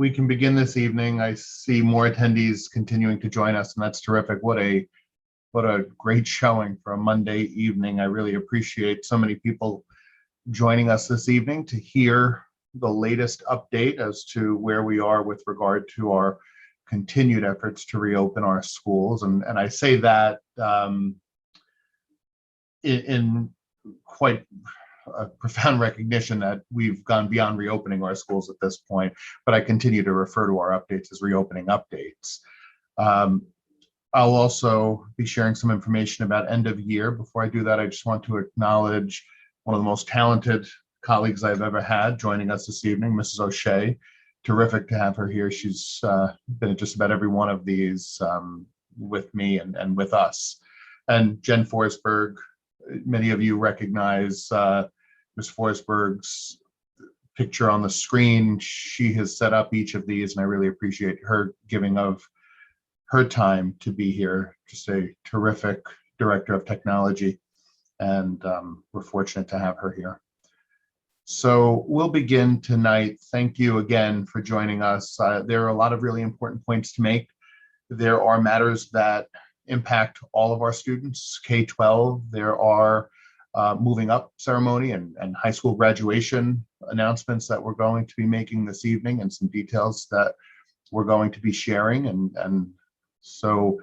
we can begin this evening. I see more attendees continuing to join us, and that's terrific. What a great showing for a Monday evening. I really appreciate so many people joining us this evening to hear the latest update as to where we are with regard to our continued efforts to reopen our schools. And I say that in quite a profound recognition that we've gone beyond reopening our schools at this point, but I continue to refer to our updates as reopening updates. I'll also be sharing some information about end of year. Before I do that, I just want to acknowledge one of the most talented colleagues I've ever had joining us this evening, Mrs. O'Shea. Terrific to have her here. She's been at just about every one of these with me and with us. And Jen Forsberg, many of you recognize Ms. Forsberg's picture on the screen. She has set up each of these, and I really appreciate her giving of her time to be here. Just a terrific director of technology, and we're fortunate to have her here. So we'll begin tonight. Thank you again for joining us. There are a lot of really important points to make. There are matters that impact all of our students, K-12. There are moving up ceremony and high school graduation announcements that we're going to be making this evening, and some details that we're going to be sharing. And so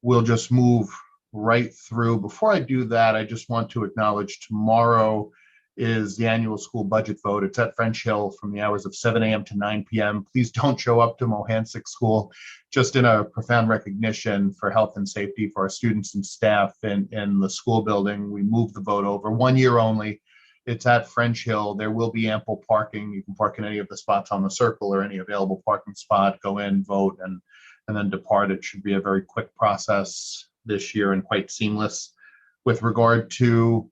we'll just move right through. Before I do that, I just want to acknowledge tomorrow is the annual school budget vote. It's at French Hill from the hours of 7 a.m. to 9 p.m. Please don't show up to Mohansick School, just in a profound recognition for health and safety for our students and staff in the school building. We moved the vote over 1 year only. It's at French Hill. There will be ample parking. You can park in any of the spots on the circle or any available parking spot, go in, vote, and then depart. It should be a very quick process this year and quite seamless. With regard to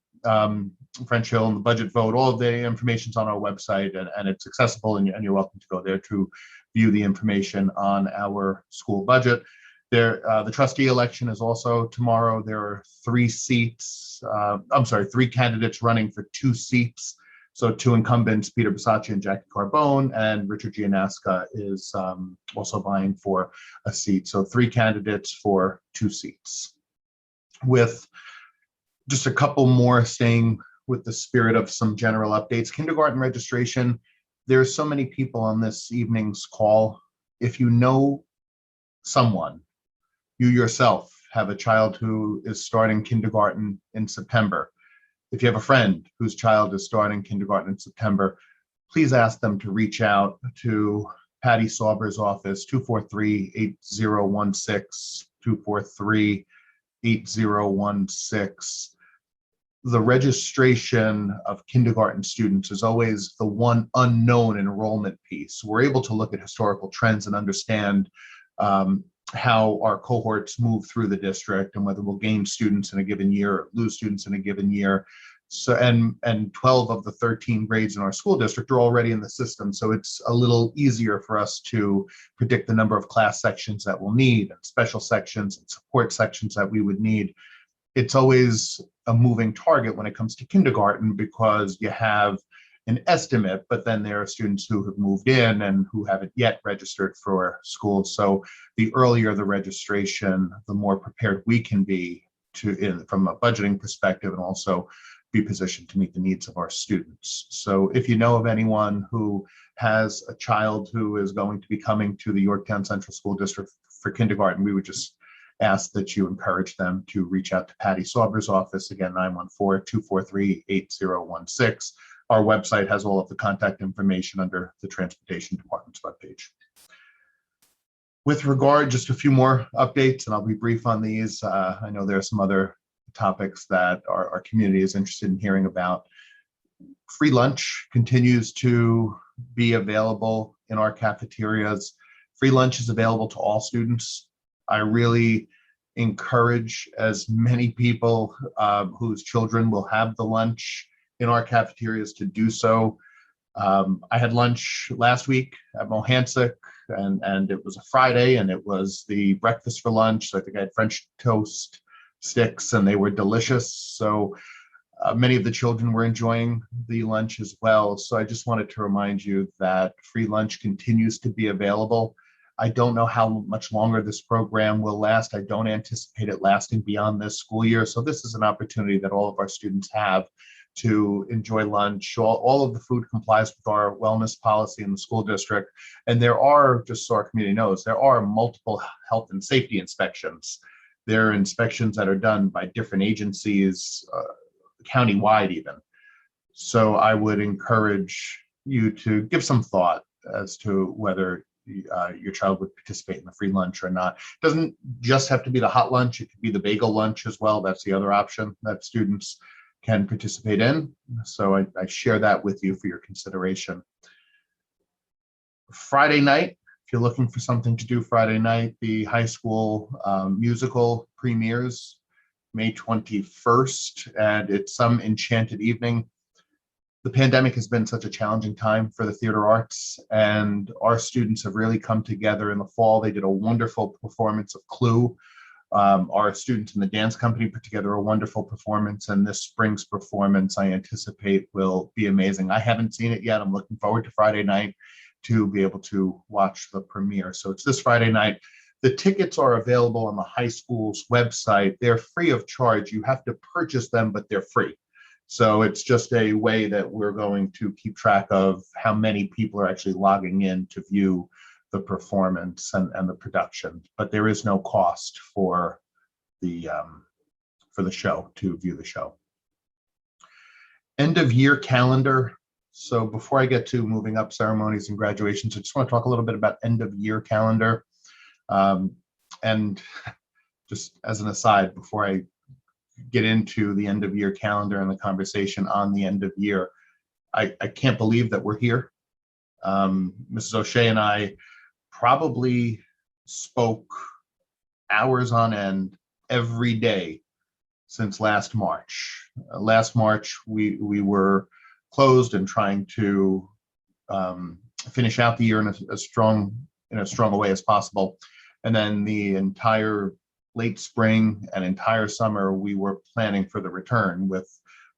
French Hill and the budget vote, all of the information's on our website, and it's accessible, and you're welcome to go there to view the information on our school budget. The trustee election is also tomorrow. There are three candidates running for 2 seats. So 2 incumbents, Peter Bisaccia and Jackie Carbone, and Richard Gianasca is also vying for a seat. So 3 candidates for 2 seats. With just a couple more, staying with the spirit of some general updates. Kindergarten registration, there's so many people on this evening's call. If you know someone, you yourself have a child who is starting kindergarten in September. If you have a friend whose child is starting kindergarten in September, please ask them to reach out to Patty Sauber's office, 243-8016, 243-8016. The registration of kindergarten students is always the one unknown enrollment piece. We're able to look at historical trends and understand how our cohorts move through the district and whether we'll gain students in a given year or lose students in a given year. So, and 12 of the 13 grades in our school district are already in the system. So it's a little easier for us to predict the number of class sections that we'll need, and special sections and support sections that we would need. It's always a moving target when it comes to kindergarten, because you have an estimate, but then there are students who have moved in and who haven't yet registered for school. So the earlier the registration, the more prepared we can be from a budgeting perspective, and also be positioned to meet the needs of our students. So if you know of anyone who has a child who is going to be coming to the Yorktown Central School District for kindergarten, we would just ask that you encourage them to reach out to Patty Sauber's office, again, 914-243-8016. Our website has all of the contact information under the Transportation Department's webpage. With regard, just a few more updates, and I'll be brief on these. I know there are some other topics that our community is interested in hearing about. Free lunch continues to be available in our cafeterias. Free lunch is available to all students. I really encourage as many people whose children will have the lunch in our cafeterias to do so. I had lunch last week at Mohansick, and it was a Friday, and it was the breakfast for lunch. So I think I had French toast sticks, and they were delicious. So Many of the children were enjoying the lunch as well. So I just wanted to remind you that free lunch continues to be available. I don't know how much longer this program will last. I don't anticipate it lasting beyond this school year. So this is an opportunity that all of our students have to enjoy lunch. All of the food complies with our wellness policy in the school district. And there are, just so our community knows, there are multiple health and safety inspections. There are inspections that are done by different agencies, countywide even. So I would encourage you to give some thought as to whether your child would participate in the free lunch or not. It doesn't just have to be the hot lunch. It could be the bagel lunch as well. That's the other option that students can participate in. So I share that with you for your consideration. Friday night, if you're looking for something to do Friday night, the high school musical premieres May 21st, and it's Some Enchanted Evening. The pandemic has been such a challenging time for the theater arts, and our students have really come together in the fall. They did a wonderful performance of Clue. Our students in the dance company put together a wonderful performance, and this spring's performance I anticipate will be amazing. I haven't seen it yet. I'm looking forward to Friday night to be able to watch the premiere. So it's this Friday night. The tickets are available on the high school's website. They're free of charge. You have to purchase them, but they're free. So it's just a way that we're going to keep track of how many people are actually logging in to view the performance and the production. But there is no cost for the show, to view the show. End of year calendar. So before I get to moving up ceremonies and graduations, I just want to talk a little bit about end of year calendar. And just as an aside, before I get into the end of year calendar and the conversation on the end of year, I can't believe that we're here. Mrs. O'Shea and I probably spoke hours on end every day since last March. Last March, we were closed and trying to finish out the year in as strong a way as possible. And then the entire late spring and entire summer, we were planning for the return with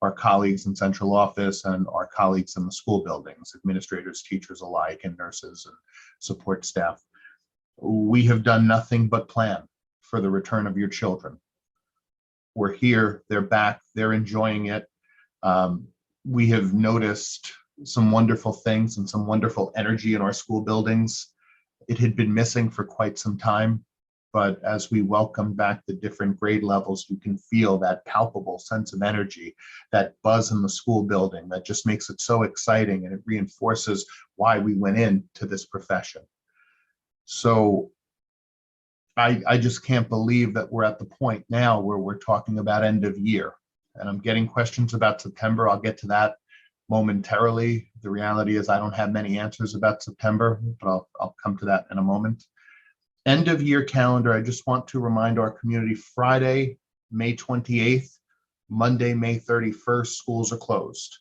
our colleagues in central office and our colleagues in the school buildings, administrators, teachers alike, and nurses and support staff. We have done nothing but plan for the return of your children. We're here, they're back, they're enjoying it. We have noticed some wonderful things and some wonderful energy in our school buildings. It had been missing for quite some time, but as we welcome back the different grade levels, you can feel that palpable sense of energy, that buzz in the school building that just makes it so exciting, and it reinforces why we went into this profession. So I just can't believe that we're at the point now where we're talking about end of year, and I'm getting questions about September. I'll get to that momentarily. The reality is I don't have many answers about September, but I'll come to that in a moment. End of year calendar, I just want to remind our community, Friday, May 28th, Monday, May 31st, schools are closed.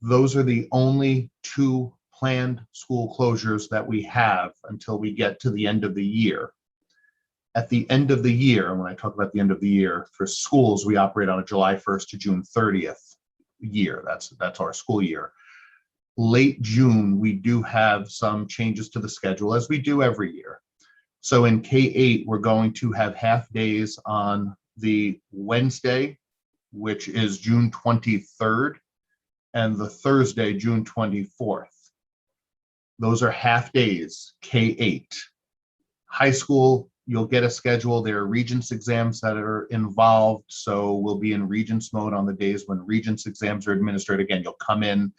Those are the only two planned school closures that we have until we get to the end of the year. At the end of the year, and when I talk about the end of the year, for schools, we operate on a July 1st to June 30th year. That's our school year. Late June, we do have some changes to the schedule, as we do every year. So in K-8, we're going to have half days on the Wednesday, which is June 23rd, and the Thursday, June 24th. Those are half days, K-8. High school, you'll get a schedule. There are Regents exams that are involved, so we'll be in Regents mode on the days when Regents exams are administered. Again, you'll come in,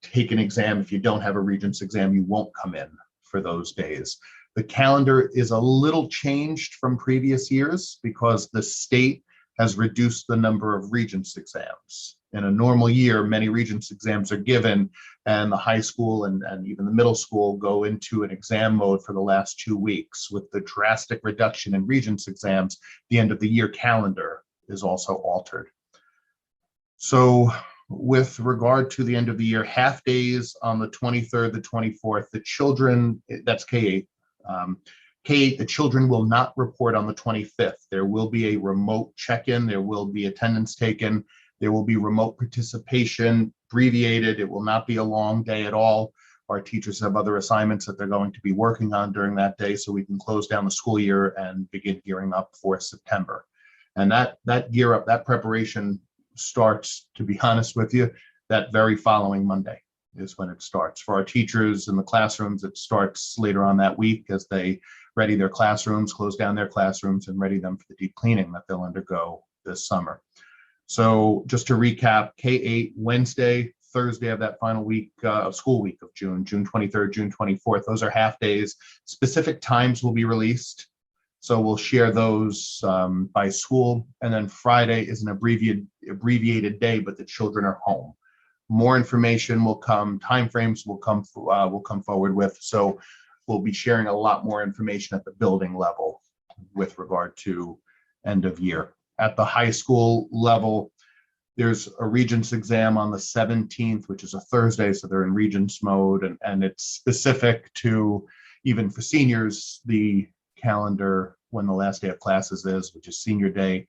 take an exam. If you don't have a Regents exam, you won't come in for those days. The calendar is a little changed from previous years because the state has reduced the number of Regents exams. In a normal year, many Regents exams are given, and the high school and even the middle school go into an exam mode for the last 2 weeks. With the drastic reduction in Regents exams, the end of the year calendar is also altered. So with regard to the end of the year, half days on the 23rd, the 24th, the children, that's K-8. K-8, the children will not report on the 25th. There will be a remote check-in. There will be attendance taken There will be remote participation, abbreviated. It will not be a long day at all. Our teachers have other assignments that they're going to be working on during that day, so we can close down the school year and begin gearing up for September. And that gear up, that preparation starts, to be honest with you, that very following Monday is when it starts. For our teachers in the classrooms, it starts later on that week as they ready their classrooms, close down their classrooms, and ready them for the deep cleaning that they'll undergo this summer. So just to recap, K-8 Wednesday, Thursday of that final week of school week of June 23rd, June 24th. Those are half days. Specific times will be released. So we'll share those by school. And then Friday is an abbreviated day, but the children are home. More information will come, timeframes will come forward with. So we'll be sharing a lot more information at the building level with regard to end of year. At the high school level, there's a Regents exam on the 17th, which is a Thursday, so they're in Regents mode, and it's specific to, even for seniors, the calendar when the last day of classes is, which is senior day.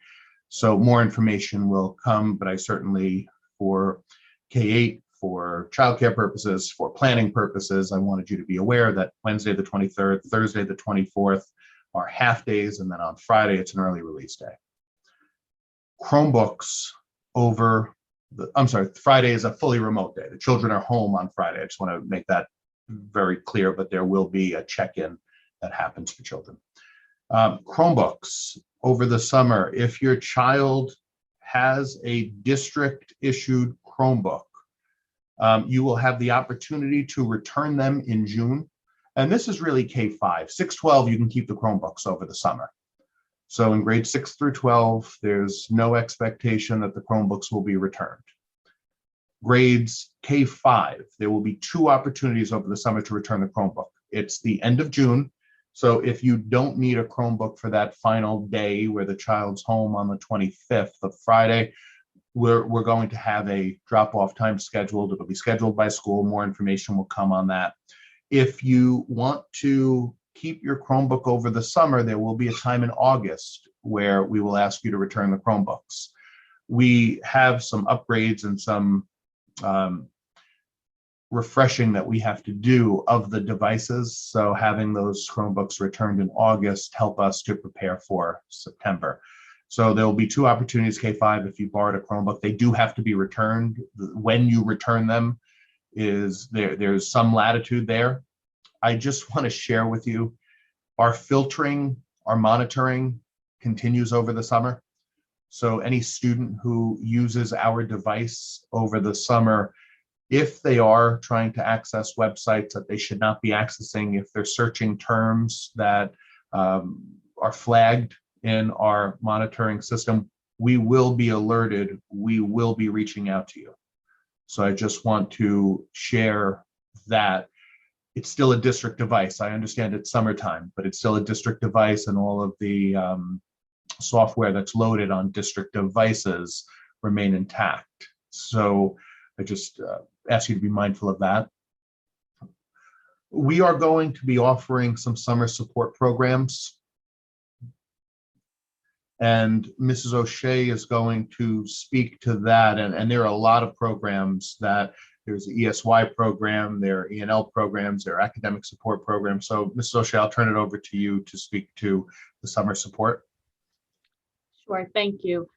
So more information will come, but I certainly, for K-8, for childcare purposes, for planning purposes, I wanted you to be aware that Wednesday the 23rd, Thursday the 24th are half days, and then on Friday it's an early release day. Chromebooks Friday is a fully remote day. The children are home on Friday. I just want to make that very clear, but there will be a check-in that happens for children. Chromebooks over the summer, if your child has a district-issued Chromebook, you will have the opportunity to return them in June. And this is really K-5. 6-12, you can keep the Chromebooks over the summer. So in grades 6 through 12, there's no expectation that the Chromebooks will be returned. Grades K-5, there will be 2 opportunities over the summer to return the Chromebook. It's the end of June. So if you don't need a Chromebook for that final day where the child's home on the 25th of Friday, we're going to have a drop-off time scheduled. It'll be scheduled by school. More information will come on that. If you want to keep your Chromebook over the summer, there will be a time in August where we will ask you to return the Chromebooks. We have some upgrades and some refreshing that we have to do of the devices. So having those Chromebooks returned in August help us to prepare for September. So there will be 2 opportunities, K-5, if you borrowed a Chromebook. They do have to be returned. When you return them, there's some latitude there. I just want to share with you, our filtering, our monitoring continues over the summer. So any student who uses our device over the summer, if they are trying to access websites that they should not be accessing, if they're searching terms that are flagged in our monitoring system, we will be alerted. We will be reaching out to you. So I just want to share that. It's still a district device. I understand it's summertime, but it's still a district device, and all of the software that's loaded on district devices remain intact. So I just ask you to be mindful of that. We are going to be offering some summer support programs, and Mrs. O'Shea is going to speak to that. And there are a lot of programs that there's the ESY program, there are E&L programs, there are academic support programs. So Mrs. O'Shea, I'll turn it over to you to speak to the summer support. Sure, thank you.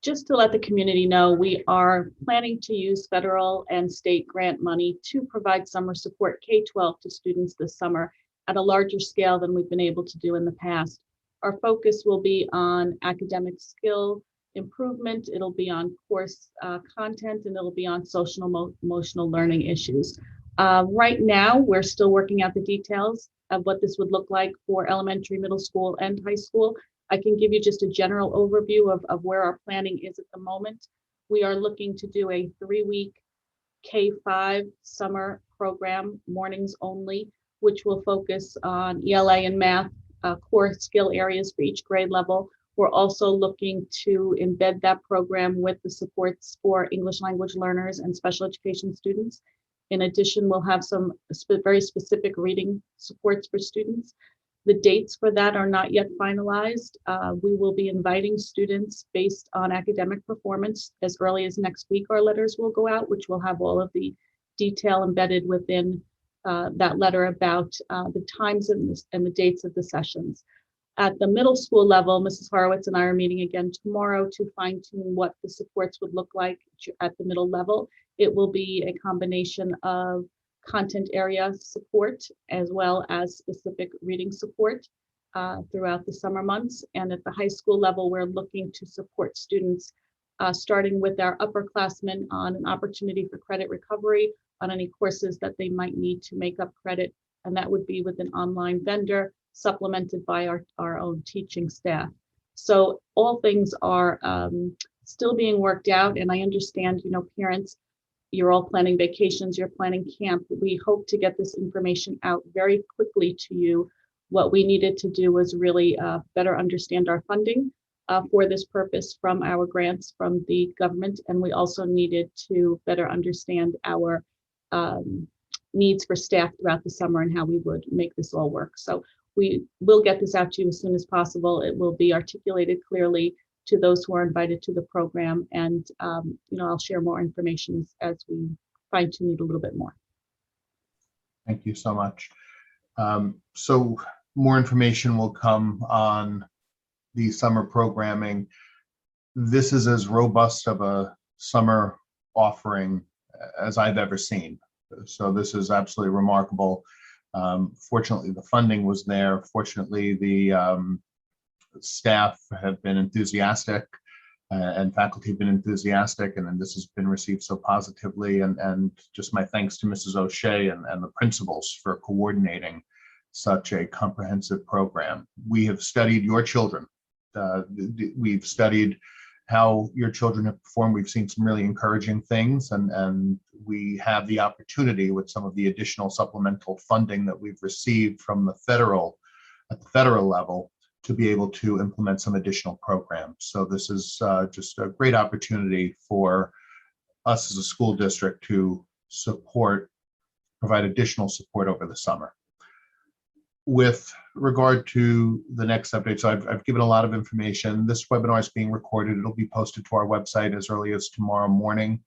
Just to let the community know, we are planning to use federal and state grant money to provide summer support K-12 to students this summer at a larger scale than we've been able to do in the past. Our focus will be on academic skill improvement, it'll be on course content, and it'll be on social emotional learning issues. Right now, we're still working out the details of what this would look like for elementary, middle school, and high school. I can give you just a general overview of where our planning is at the moment. We are looking to do a 3-week K-5 summer program, mornings only, which will focus on ELA and math, core skill areas for each grade level. We're also looking to embed that program with the supports for English language learners and special education students. In addition, we'll have some very specific reading supports for students. The dates for that are not yet finalized. We will be inviting students based on academic performance as early as next week. Our letters will go out, which will have all of the detail embedded within that letter about the times and the dates of the sessions. At the middle school level, Mrs. Horowitz and I are meeting again tomorrow to fine tune what the supports would look like at the middle level. It will be a combination of content area support as well as specific reading support throughout the summer months. And at the high school level, we're looking to support students starting with our upperclassmen on an opportunity for credit recovery on any courses that they might need to make up credit. And that would be with an online vendor supplemented by our own teaching staff. So all things are still being worked out. And I understand, parents, you're all planning vacations, you're planning camp. We hope to get this information out very quickly to you. What we needed to do was really better understand our funding for this purpose from our grants from the government. And we also needed to better understand our needs for staff throughout the summer and how we would make this all work. So we will get this out to you as soon as possible. It will be articulated clearly to those who are invited to the program. And, I'll share more information as we fine tune it a little bit more. Thank you so much. So more information will come on the summer programming. This is as robust of a summer offering as I've ever seen. So this is absolutely remarkable. Fortunately, the funding was there. Fortunately, the staff have been enthusiastic and faculty have been enthusiastic, and then this has been received so positively. And just my thanks to Mrs. O'Shea and the principals for coordinating such a comprehensive program. We have studied your children. We've studied how your children have performed. We've seen some really encouraging things, and we have the opportunity with some of the additional supplemental funding that we've received from at the federal level to be able to implement some additional programs. So this is just a great opportunity for us as a school district to provide additional support over the summer. With regard to the next update, so I've given a lot of information. This webinar is being recorded. It'll be posted to our website as early as tomorrow morning.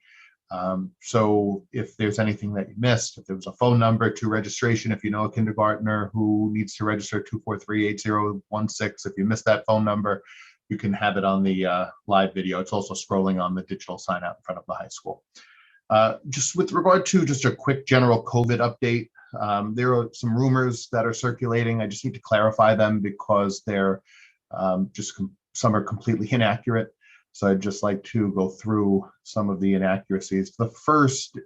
So if there's anything that you missed, if there was a phone number to registration, if you know a kindergartner who needs to register, 243-8016, if you missed that phone number, you can have it on the live video. It's also scrolling on the digital sign out in front of the high school. Just with regard to just a quick general COVID update, there are some rumors that are circulating. I just need to clarify them because they're some are completely inaccurate. So I'd just like to go through some of the inaccuracies. The first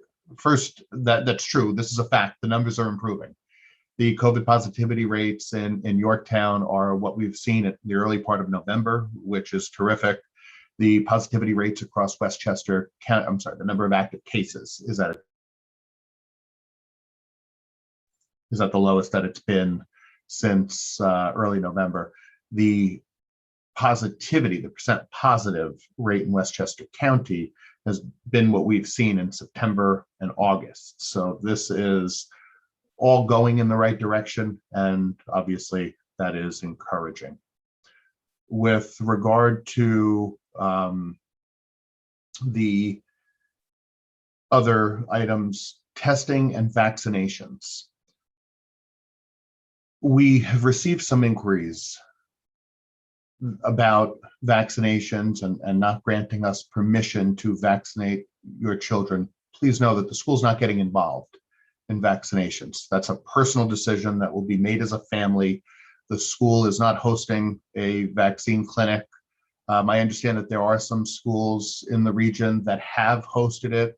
that's true. This is a fact. The numbers are improving. The COVID positivity rates in Yorktown are what we've seen at the early part of November, which is terrific. The positivity rates across Westchester County, the number of active cases is at the lowest that it's been since early November. The positivity, the percent positive rate in Westchester County has been what we've seen in September and August. So this is all going in the right direction, and obviously that is encouraging. With regard to the other items, testing and vaccinations, we have received some inquiries about vaccinations and not granting us permission to vaccinate your children. Please know that the school's not getting involved in vaccinations. That's a personal decision that will be made as a family. The school is not hosting a vaccine clinic. I understand that there are some schools in the region that have hosted it,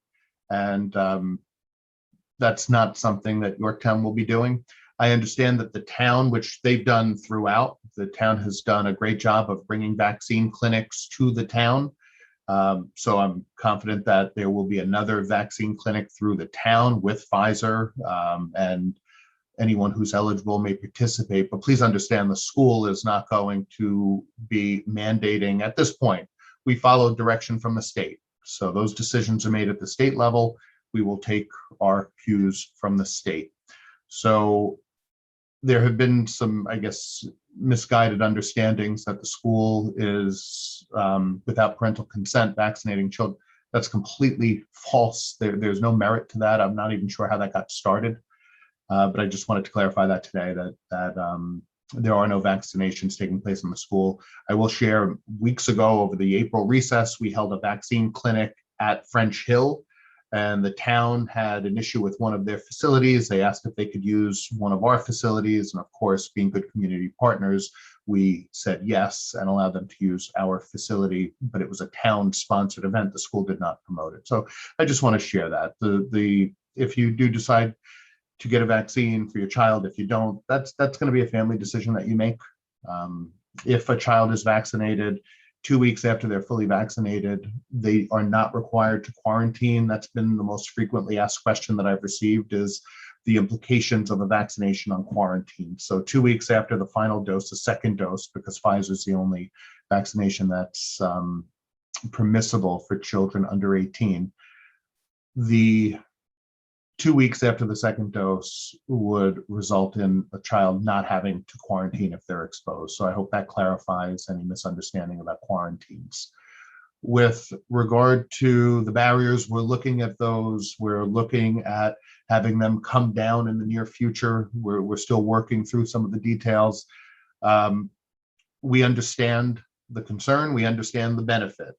and that's not something that Yorktown will be doing. I understand that the town, which they've done throughout, the town has done a great job of bringing vaccine clinics to the town. So I'm confident that there will be another vaccine clinic through the town with Pfizer, and anyone who's eligible may participate. But please understand, the school is not going to be mandating at this point. We follow direction from the state. So those decisions are made at the state level. We will take our cues from the state. So there have been some, I guess, misguided understandings that the school is, without parental consent, vaccinating children. That's completely false. There's no merit to that. I'm not even sure how that got started. But I just wanted to clarify that today, that there are no vaccinations taking place in the school. I will share, weeks ago over the April recess, we held a vaccine clinic at French Hill, and the town had an issue with one of their facilities. They asked if they could use one of our facilities. And of course, being good community partners, we said yes and allowed them to use our facility, but it was a town sponsored event. The school did not promote it. So I just want to share that. If you do decide to get a vaccine for your child, if you don't, that's going to be a family decision that you make. If a child is vaccinated 2 weeks after they're fully vaccinated, they are not required to quarantine. That's been the most frequently asked question that I've received, is the implications of a vaccination on quarantine. So 2 weeks after the final dose, the second dose, because Pfizer is the only vaccination that's permissible for children under 18, the 2 weeks after the second dose would result in a child not having to quarantine if they're exposed. So I hope that clarifies any misunderstanding about quarantines. With regard to the barriers, we're looking at those. We're looking at having them come down in the near future. We're still working through some of the details. We understand the concern. We understand the benefit.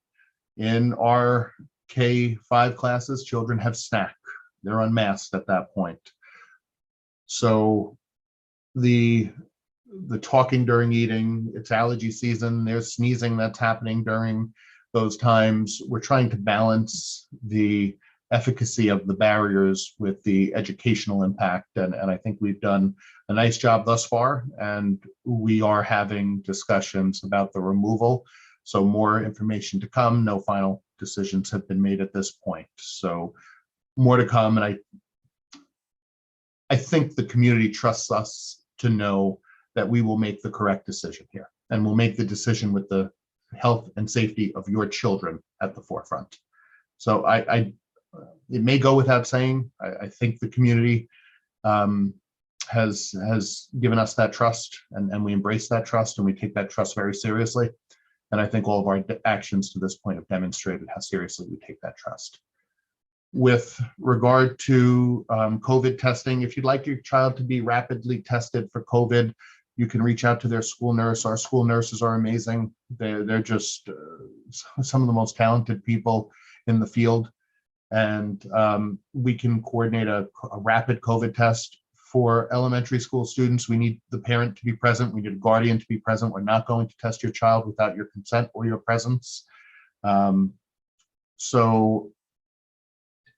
In our K-5 classes, children have snack. They're unmasked at that point. So the talking during eating, it's allergy season, there's sneezing that's happening during those times. We're trying to balance the efficacy of the barriers with the educational impact. And I think we've done a nice job thus far. And we are having discussions about the removal. So more information to come. No final decisions have been made at this point. So more to come, and I think the community trusts us to know that we will make the correct decision here, and we'll make the decision with the health and safety of your children at the forefront. So it may go without saying, I think the community has given us that trust, and we embrace that trust, and we take that trust very seriously. And I think all of our actions to this point have demonstrated how seriously we take that trust. With regard to COVID testing, if you'd like your child to be rapidly tested for COVID, you can reach out to their school nurse. Our school nurses are amazing. They're just some of the most talented people in the field. And we can coordinate a rapid COVID test. For elementary school students, we need the parent to be present. We need a guardian to be present. We're not going to test your child without your consent or your presence. So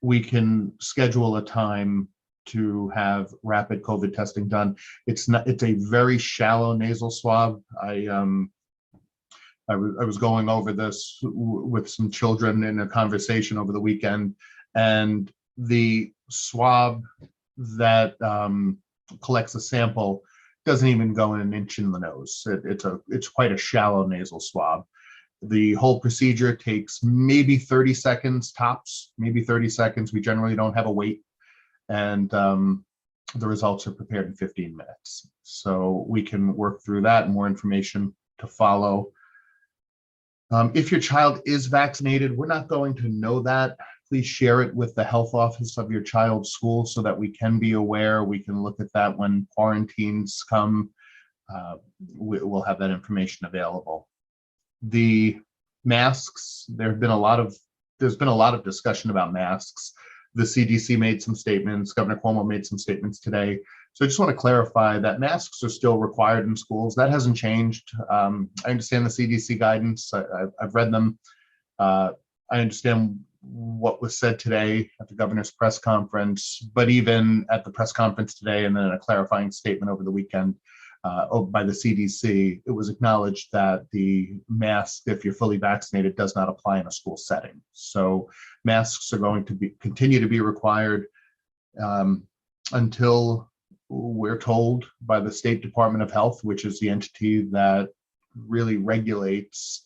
we can schedule a time to have rapid COVID testing done. It's a very shallow nasal swab. I was going over this with some children in a conversation over the weekend, and the swab that collects a sample doesn't even go in an inch in the nose. It's quite a shallow nasal swab. The whole procedure takes maybe 30 seconds tops, maybe 30 seconds. We generally don't have a wait, and the results are prepared in 15 minutes. So we can work through that. More information to follow. If your child is vaccinated, we're not going to know that. Please share it with the health office of your child's school so that we can be aware. We can look at that when quarantines come. We'll have that information available. The masks, there's been a lot of discussion about masks. The CDC made some statements. Governor Cuomo made some statements today. So I just want to clarify that masks are still required in schools. That hasn't changed. I understand the CDC guidance. I've read them. I understand what was said today at the governor's press conference, but even at the press conference today and then a clarifying statement over the weekend by the CDC, it was acknowledged that the mask, if you're fully vaccinated, does not apply in a school setting. So masks are going to continue to be required until we're told by the State Department of Health, which is the entity that really regulates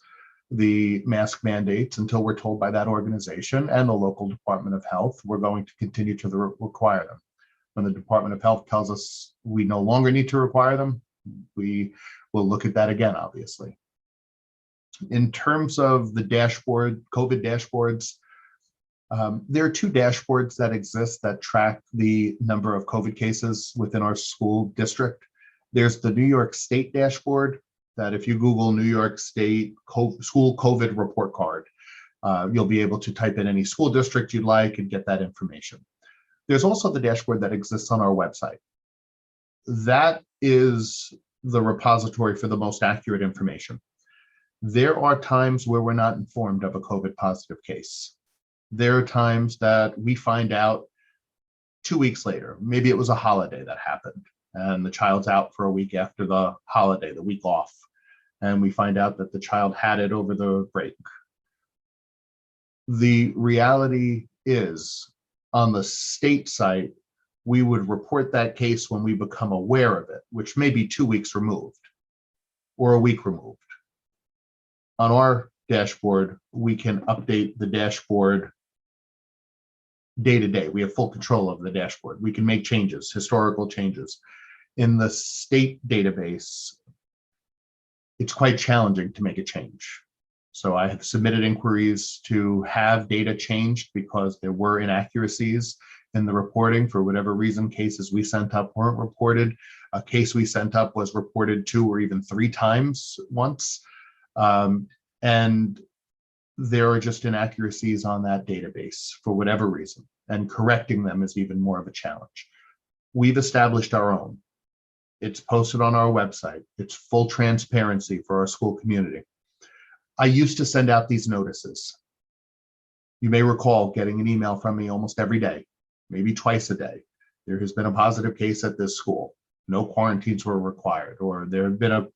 the mask mandates. Until we're told by that organization and the local Department of Health, we're going to continue to require them. When the Department of Health tells us we no longer need to require them, we will look at that again, obviously. In terms of the dashboard, COVID dashboards, there are two dashboards that exist that track the number of COVID cases within our school district. There's the New York State dashboard that if you Google New York State school COVID report card, you'll be able to type in any school district you'd like and get that information. There's also the dashboard that exists on our website. That is the repository for the most accurate information. There are times where we're not informed of a COVID positive case. There are times that we find out 2 weeks later. Maybe it was a holiday that happened and the child's out for a week after the holiday, the week off, and we find out that the child had it over the break. The reality is, on the state site, we would report that case when we become aware of it, which may be 2 weeks removed or a week removed. On our dashboard, we can update the dashboard day to day. We have full control of the dashboard. We can make changes, historical changes. In the state database, it's quite challenging to make a change. So I have submitted inquiries to have data changed because there were inaccuracies in the reporting. For whatever reason, cases we sent up weren't reported. A case we sent up was reported 2 or even 3 times once. And there are just inaccuracies on that database for whatever reason, and correcting them is even more of a challenge. We've established our own. It's posted on our website. It's full transparency for our school community. I used to send out these notices. You may recall getting an email from me almost every day, maybe twice a day. There has been a positive case at this school. No quarantines were required, or there have been a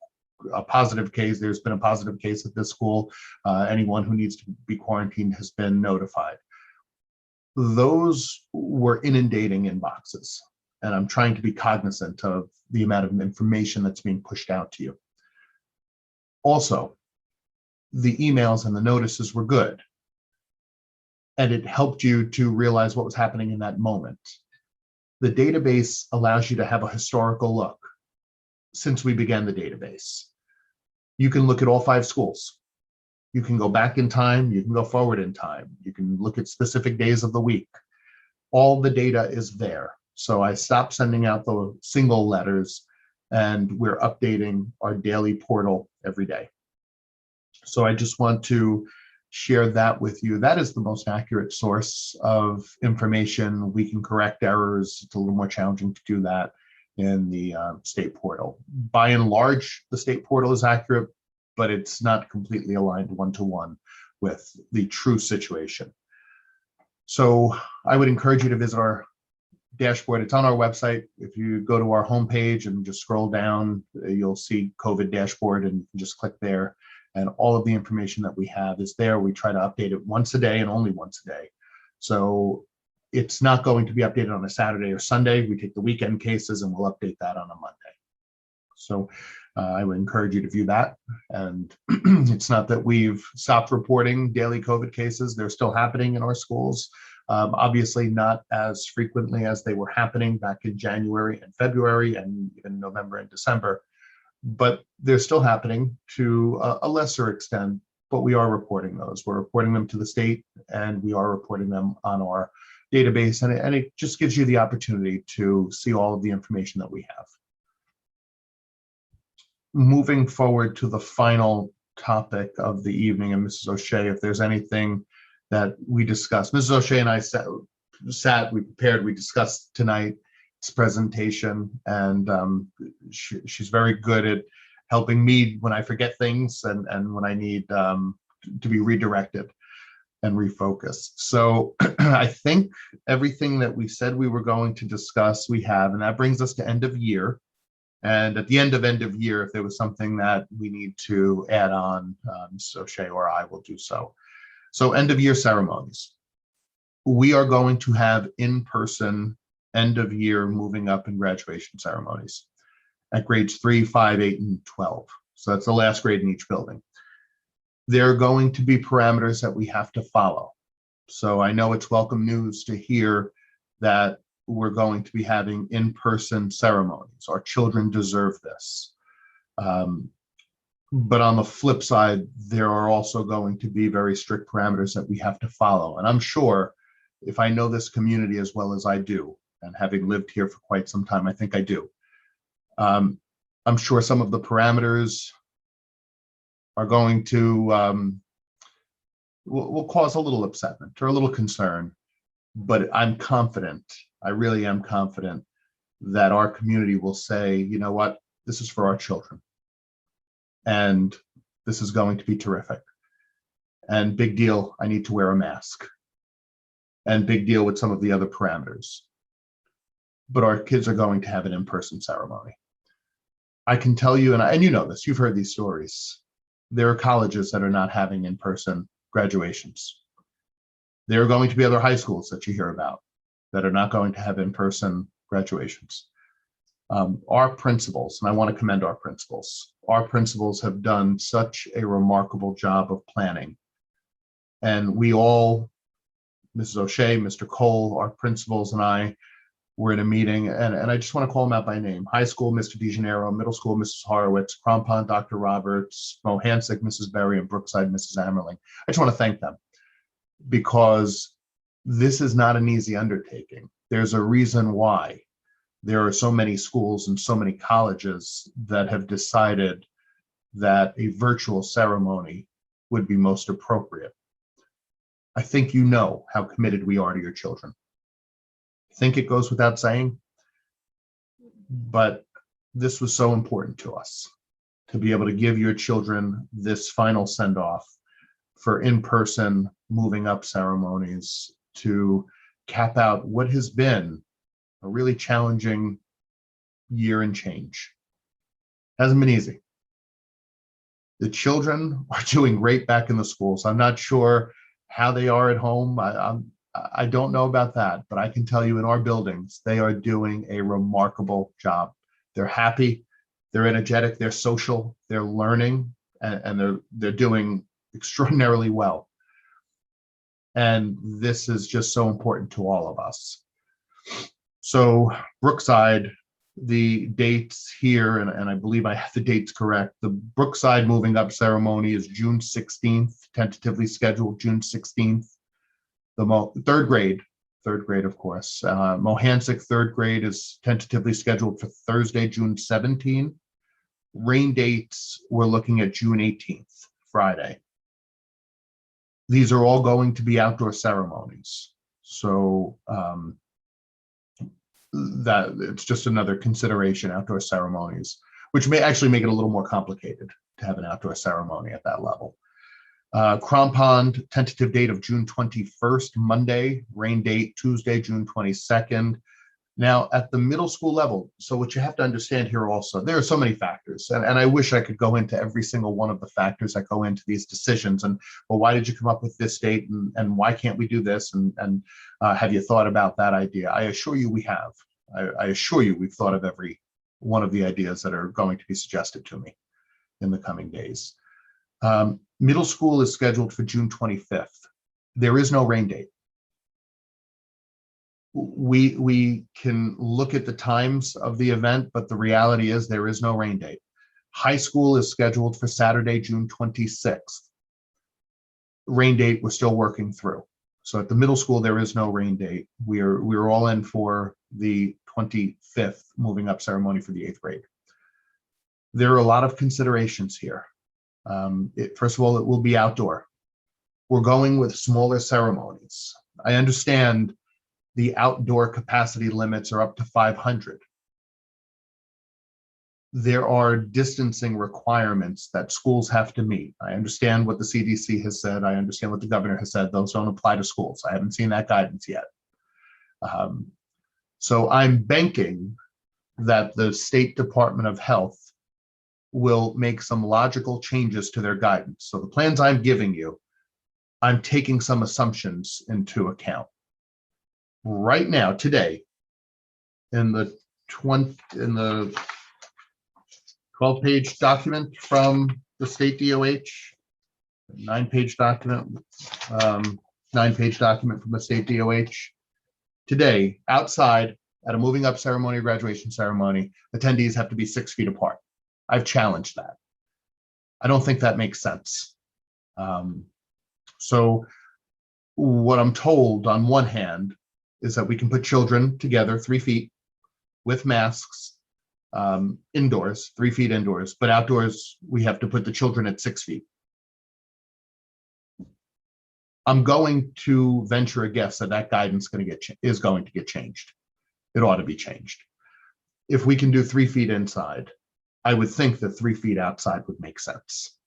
positive case. There's been a positive case at this school. Anyone who needs to be quarantined has been notified. Those were inundating inboxes, and I'm trying to be cognizant of the amount of information that's being pushed out to you. Also, the emails and the notices were good, and it helped you to realize what was happening in that moment. The database allows you to have a historical look since we began the database. You can look at all 5 schools. You can go back in time, you can go forward in time. You can look at specific days of the week. All the data is there. So I stopped sending out the single letters, and we're updating our daily portal every day. So I just want to share that with you. That is the most accurate source of information. We can correct errors. It's a little more challenging to do that in the state portal. By and large, the state portal is accurate, but it's not completely aligned one-to-one with the true situation. So I would encourage you to visit our dashboard. It's on our website. If you go to our homepage and just scroll down, you'll see COVID dashboard, and you can just click there. And all of the information that we have is there. We try to update it once a day and only once a day. So it's not going to be updated on a Saturday or Sunday. We take the weekend cases and we'll update that on a Monday. So I would encourage you to view that. And it's not that we've stopped reporting daily COVID cases. They're still happening in our schools. Obviously not as frequently as they were happening back in January and February and even November and December. But they're still happening to a lesser extent, but we are reporting those. We're reporting them to the state, and we are reporting them on our database, and it just gives you the opportunity to see all of the information that we have. Moving forward to the final topic of the evening, and Mrs. O'Shea, if there's anything that we discussed. Mrs. O'Shea and I we prepared, we discussed tonight's presentation, and she's very good at helping me when I forget things and when I need to be redirected and refocused. So I think everything that we said we were going to discuss, we have, and that brings us to end of year. And at the end of year, if there was something that we need to add on, Mrs. O'Shea or I will do so. So end of year ceremonies. We are going to have in-person end of year moving up and graduation ceremonies at grades 3, 5, 8, and 12. So that's the last grade in each building. There are going to be parameters that we have to follow. So I know it's welcome news to hear that we're going to be having in-person ceremonies. Our children deserve this. But on the flip side, there are also going to be very strict parameters that we have to follow. And I'm sure if I know this community as well as I do, and having lived here for quite some time, I think I do. I'm sure some of the parameters are going to will cause a little upsetment or a little concern, but I'm confident, I really am confident that our community will say, you know what, this is for our children. And this is going to be terrific. And big deal, I need to wear a mask. And big deal with some of the other parameters. But our kids are going to have an in-person ceremony. I can tell you, and you know this, you've heard these stories. There are colleges that are not having in-person graduations. There are going to be other high schools that you hear about that are not going to have in-person graduations. Our principals, and I want to commend our principals have done such a remarkable job of planning. And we all, Mrs. O'Shea, Mr. Cole, our principals and I were in a meeting, and I just want to call them out by name. High school, Mr. DeGennaro, middle school, Mrs. Horowitz, Crom-Pond, Dr. Roberts, Mohansick, Mrs. Berry, and Brookside, Mrs. Amerling. I just want to thank them because this is not an easy undertaking. There's a reason why there are so many schools and so many colleges that have decided that a virtual ceremony would be most appropriate. I think you know how committed we are to your children. I think it goes without saying, but this was so important to us to be able to give your children this final send-off for in-person moving up ceremonies to cap out what has been a really challenging year and change. Hasn't been easy. The children are doing great back in the schools. I'm not sure how they are at home. I don't know about that, but I can tell you in our buildings, they are doing a remarkable job. They're happy, they're energetic, they're social, they're learning, and they're doing extraordinarily well. And this is just so important to all of us. So Brookside, the dates here, and I believe I have the dates correct. The Brookside moving up ceremony is June 16th, tentatively scheduled June 16th. The third grade, of course. Mohansick third grade is tentatively scheduled for Thursday, June 17th. Rain dates, we're looking at June 18th, Friday. These are all going to be outdoor ceremonies. So that it's just another consideration, outdoor ceremonies, which may actually make it a little more complicated to have an outdoor ceremony at that level. Crom-Pond, tentative date of June 21st, Monday, rain date Tuesday, June 22nd. Now at the middle school level, so what you have to understand here also, there are so many factors, and I wish I could go into every single one of the factors that go into these decisions, and well, why did you come up with this date, and why can't we do this, and have you thought about that idea? I assure you we have. I assure you we've thought of every one of the ideas that are going to be suggested to me in the coming days. Middle school is scheduled for June 25th. There is no rain date. We can look at the times of the event, but the reality is there is no rain date. High school is scheduled for Saturday, June 26th. Rain date we're still working through. So at the middle school, there is no rain date. We're all in for the 25th moving up ceremony for the 8th grade. There are a lot of considerations here. First of all, it will be outdoor. We're going with smaller ceremonies. I understand the outdoor capacity limits are up to 500. There are distancing requirements that schools have to meet. I understand what the CDC has said. I understand what the governor has said. Those don't apply to schools. I haven't seen that guidance yet. So I'm banking that the State Department of Health will make some logical changes to their guidance. So the plans I'm giving you, I'm taking some assumptions into account. Right now, today, in the 12-page document from the state DOH, 9-page document, 9-page document from the state DOH, Today, outside at a moving up ceremony or graduation ceremony, attendees have to be 6 feet apart. I've challenged that. I don't think that makes sense. So what I'm told on one hand is that we can put children together 3 feet with masks indoors, 3 feet indoors, but outdoors we have to put the children at 6 feet. I'm going to venture a guess that that guidance is going to get changed. It ought to be changed. If we can do 3 feet inside, I would think that 3 feet outside would make sense.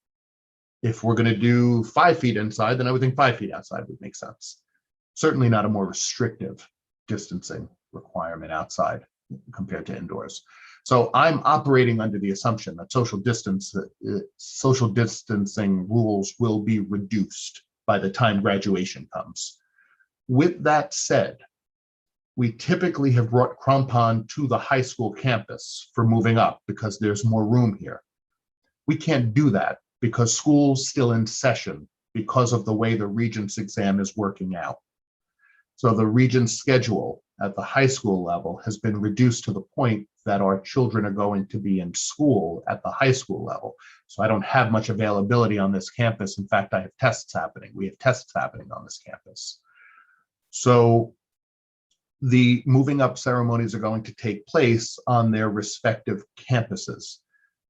If we're going to do 5 feet inside, then I would think 5 feet outside would make sense. Certainly not a more restrictive distancing requirement outside compared to indoors. So I'm operating under the assumption that social distancing rules will be reduced by the time graduation comes. With that said, we typically have brought Chromebook to the high school campus for moving up because there's more room here. We can't do that because school's still in session because of the way the Regents exam is working out. So the Regents schedule at the high school level has been reduced to the point that our children are going to be in school at the high school level. So I don't have much availability on this campus. In fact, I have tests happening. We have tests happening on this campus. So the moving up ceremonies are going to take place on their respective campuses.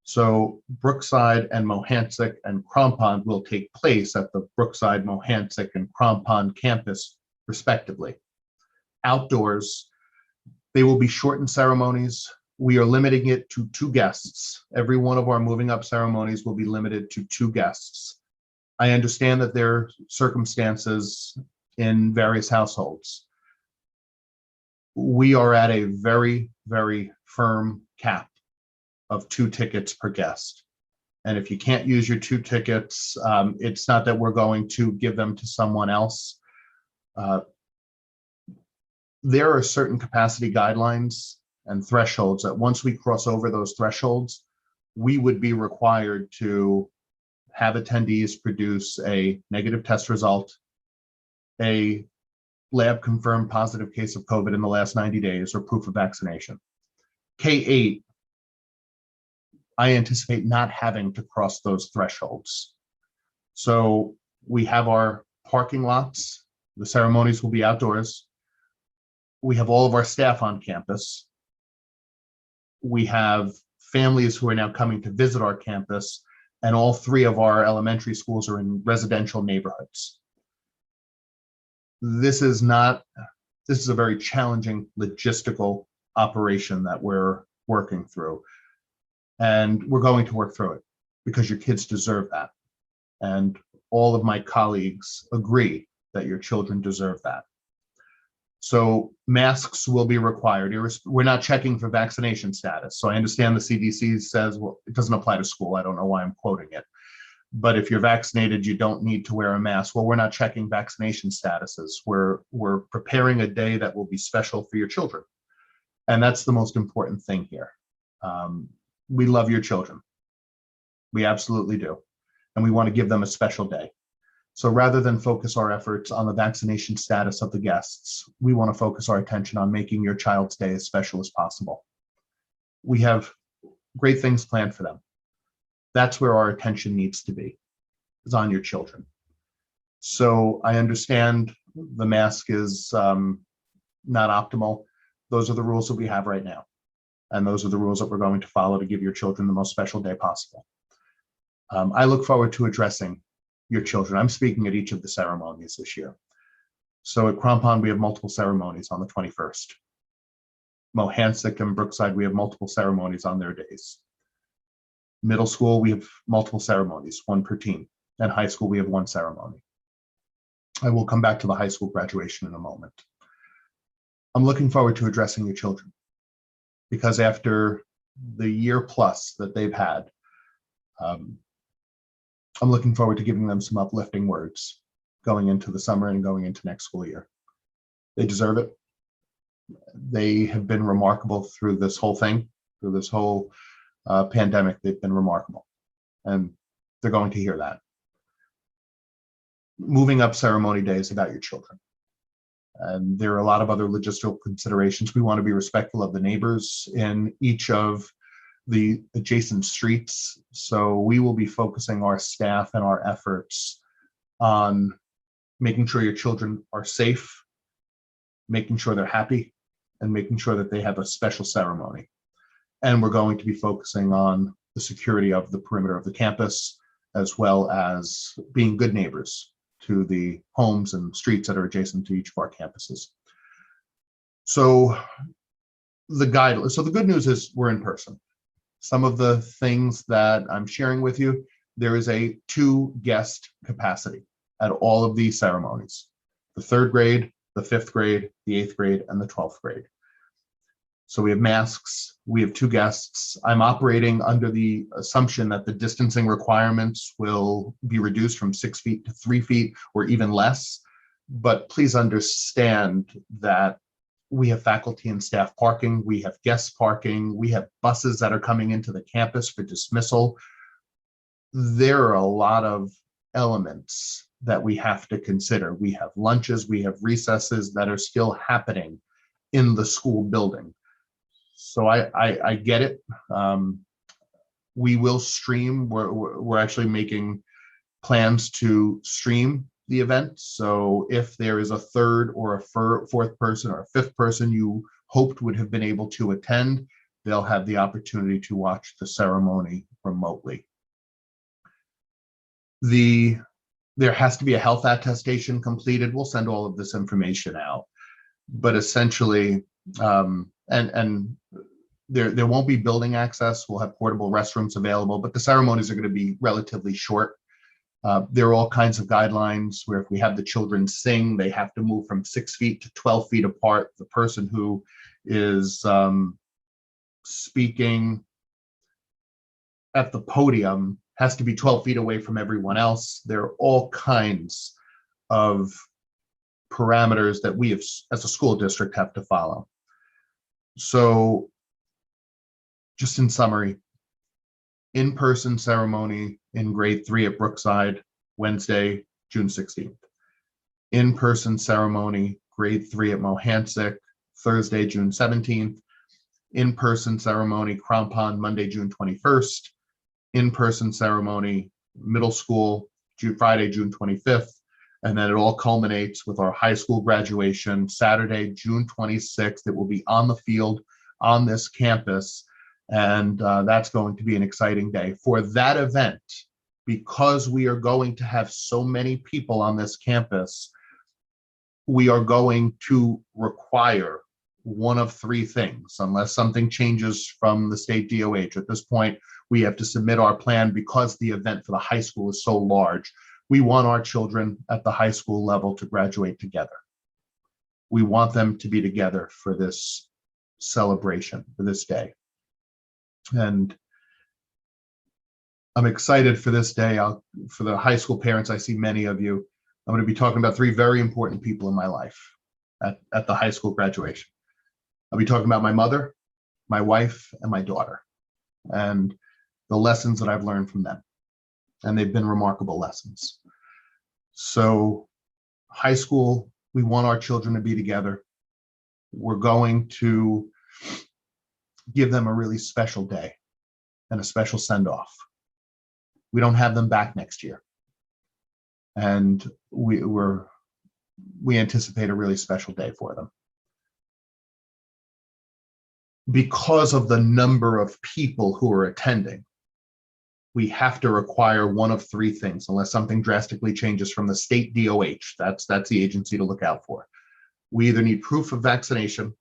So Brookside and Mohansick and Chromebook will take place at the Brookside, Mohansick, and Chromebook campus, respectively. Outdoors, they will be shortened ceremonies. We are limiting it to 2 guests. Every one of our moving up ceremonies will be limited to 2 guests. I understand that there are circumstances in various households. We are at a very, very firm cap of 2 tickets per guest. And if you can't use your 2 tickets, it's not that we're going to give them to someone else. There are certain capacity guidelines and thresholds that once we cross over those thresholds, we would be required to have attendees produce a negative test result, a lab confirmed positive case of COVID in the last 90 days, or proof of vaccination. K-8, I anticipate not having to cross those thresholds. So we have our parking lots. The ceremonies will be outdoors. We have all of our staff on campus. We have families who are now coming to visit our campus, and all 3 of our elementary schools are in residential neighborhoods. This is a very challenging logistical operation that we're working through. And we're going to work through it because your kids deserve that. And all of my colleagues agree that your children deserve that. So masks will be required. We're not checking for vaccination status. So I understand the CDC says, well, it doesn't apply to school. I don't know why I'm quoting it. But if you're vaccinated, you don't need to wear a mask. Well, we're not checking vaccination statuses. We're preparing a day that will be special for your children. And that's the most important thing here. We love your children. We absolutely do. And we want to give them a special day. So rather than focus our efforts on the vaccination status of the guests, we want to focus our attention on making your child's day as special as possible. We have great things planned for them. That's where our attention needs to be, is on your children. So I understand the mask is not optimal. Those are the rules that we have right now. And those are the rules that we're going to follow to give your children the most special day possible. I look forward to addressing your children. I'm speaking at each of the ceremonies this year. So at Chromebook, we have multiple ceremonies on the 21st. Mohansick and Brookside, we have multiple ceremonies on their days. Middle school, we have multiple ceremonies, 1 per team. And high school, we have 1 ceremony. I will come back to the high school graduation in a moment. I'm looking forward to addressing your children because after the year plus that they've had, I'm looking forward to giving them some uplifting words going into the summer and going into next school year. They deserve it. They have been remarkable through this whole thing, through this whole pandemic. They've been remarkable, and they're going to hear that. Moving up ceremony day is about your children. And there are a lot of other logistical considerations. We want to be respectful of the neighbors in each of the adjacent streets. So we will be focusing our staff and our efforts on making sure your children are safe, making sure they're happy, and making sure that they have a special ceremony. And we're going to be focusing on the security of the perimeter of the campus, as well as being good neighbors to the homes and streets that are adjacent to each of our campuses. So the good news is we're in person. Some of the things that I'm sharing with you, there is a 2 guest capacity at all of these ceremonies: the 3rd grade, the 5th grade, the 8th grade, and the 12th grade. So we have masks, we have 2 guests. I'm operating under the assumption that the distancing requirements will be reduced from 6 feet to 3 feet or even less. But please understand that we have faculty and staff parking, we have guest parking, we have buses that are coming into the campus for dismissal. There are a lot of elements that we have to consider. We have lunches, we have recesses that are still happening in the school building. So I get it. We will stream. We're actually making plans to stream the event. So if there is a 3rd or a 4th person or a 5th person you hoped would have been able to attend, they'll have the opportunity to watch the ceremony remotely. There has to be a health attestation completed. We'll send all of this information out, but essentially, there won't be building access. We'll have portable restrooms available, but the ceremonies are going to be relatively short. There are all kinds of guidelines where if we have the children sing, they have to move from 6 feet to 12 feet apart. The person who is speaking at the podium has to be 12 feet away from everyone else. There are all kinds of parameters that we as a school district have to follow. So just in summary, in-person ceremony in grade 3 at Brookside, Wednesday, June 16th. In-person ceremony, grade 3 at Mohansick, Thursday, June 17th. In-person ceremony, Crom Pond, Monday, June 21st. In-person ceremony, middle school, Friday, June 25th. And then it all culminates with our high school graduation, Saturday, June 26th. It will be on the field on this campus. And that's going to be an exciting day. For that event, because we are going to have so many people on this campus, we are going to require one of 3 things, unless something changes from the state DOH. At this point, we have to submit our plan because the event for the high school is so large. We want our children at the high school level to graduate together. We want them to be together for this celebration, for this day. And I'm excited for this day. For the high school parents, I see many of you. I'm going to be talking about 3 very important people in my life at the high school graduation. I'll be talking about my mother, my wife, and my daughter, and the lessons that I've learned from them. And they've been remarkable lessons. So high school, we want our children to be together. We're going to give them a really special day and a special send-off. We don't have them back next year. And we anticipate a really special day for them. Because of the number of people who are attending, we have to require one of 3 things, unless something drastically changes from the state DOH. That's the agency to look out for. We either need proof of vaccination,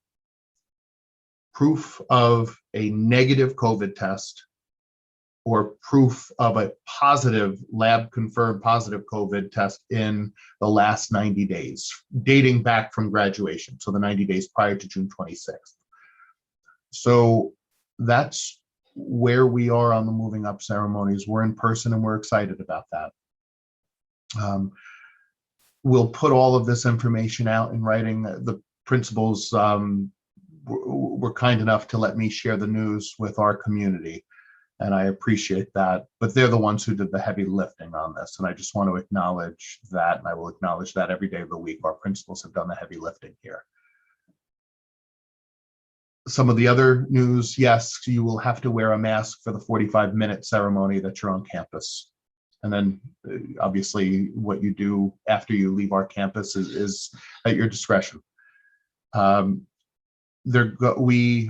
proof of a negative COVID test, or proof of a positive, lab-confirmed positive COVID test in the last 90 days, dating back from graduation, so the 90 days prior to June 26th. So that's where we are on the moving up ceremonies. We're in person and we're excited about that. We'll put all of this information out in writing. The principals were kind enough to let me share the news with our community. and I appreciate that. But they're the ones who did the heavy lifting on this, and I just want to acknowledge that, and I will acknowledge that every day of the week. Our principals have done the heavy lifting here. Some of the other news, yes, you will have to wear a mask for the 45-minute ceremony that you're on campus. And then obviously what you do after you leave our campus is at your discretion. We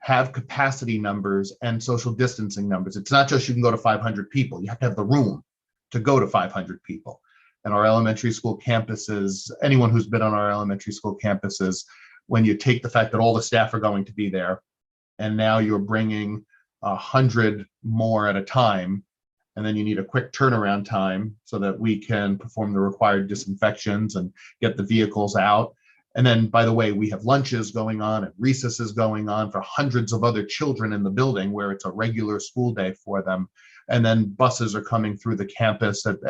have capacity numbers and social distancing numbers. It's not just you can go to 500 people. You have to have the room to go to 500 people. And our elementary school campuses, anyone who's been on our elementary school campuses, when you take the fact that all the staff are going to be there, and now you're bringing 100 more at a time, and then you need a quick turnaround time so that we can perform the required disinfections and get the vehicles out. And then, by the way, we have lunches going on and recesses going on for hundreds of other children in the building where it's a regular school day for them. And then buses are coming through the campus at